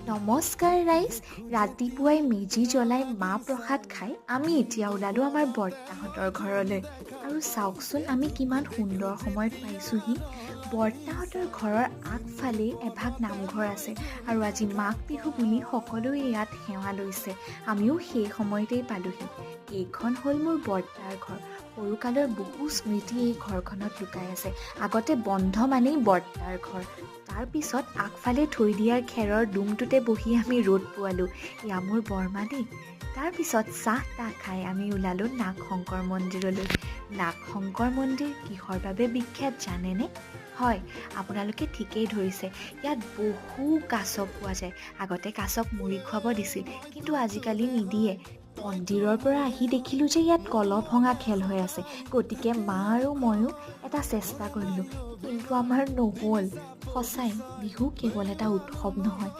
নমস্কাৰ ৰাইজ। ৰাতিপুৱাই মেজি জ্বলাই মাহ প্ৰসাদ খাই আমি এতিয়া ওলালো আমাৰ বৰ্তাহঁতৰ ঘৰলৈ। আৰু চাওকচোন আমি কিমান সুন্দৰ সময়ত পাইছোহি। বৰ্তাহঁতৰ ঘৰৰ আগফালে এভাগ নামঘৰ আছে আৰু আজি মাঘ বিহু বুলি সকলোৱে ইয়াত সেৱা লৈছে। আমিও সেই সময়তেই পালোহি। এইখন হ'ল মোৰ বৰ্তাৰ ঘৰ। সৰুকালৰ বহু স্মৃতি এই ঘৰখনত লুকাই আছে। আগতে বন্ধ মানেই বৰ্তাৰ ঘৰ। তাৰ পিছত আগফালে থৈ দিয়াৰ খেৰৰ ডুমটোতে বহি আমি ৰ'দ পোৱালোঁ। এয়া মোৰ বৰমা দেই। তাৰপিছত চাহ তাহ খাই আমি ওলালোঁ নাগ শংকৰ মন্দিৰলৈ। নাগ শংকৰ মন্দিৰ কিহৰ বাবে বিখ্যাত জানেনে? হয়, আপোনালোকে ঠিকেই ধৰিছে। ইয়াত বহু কাছ পোৱা যায়। আগতে কাছক মুড়ি খুৱাব দিছিল, কিন্তু আজিকালি নিদিয়ে। মন্দিৰৰ পৰা আহি দেখিলোঁ যে ইয়াত কলহ ভঙা খেল হৈ আছে। গতিকে মা আৰু ময়ো এটা চেষ্টা কৰিলোঁ, কিন্তু আমাৰ নহ'ল। সঁচাই বিহু কেৱল এটা উৎসৱ নহয়,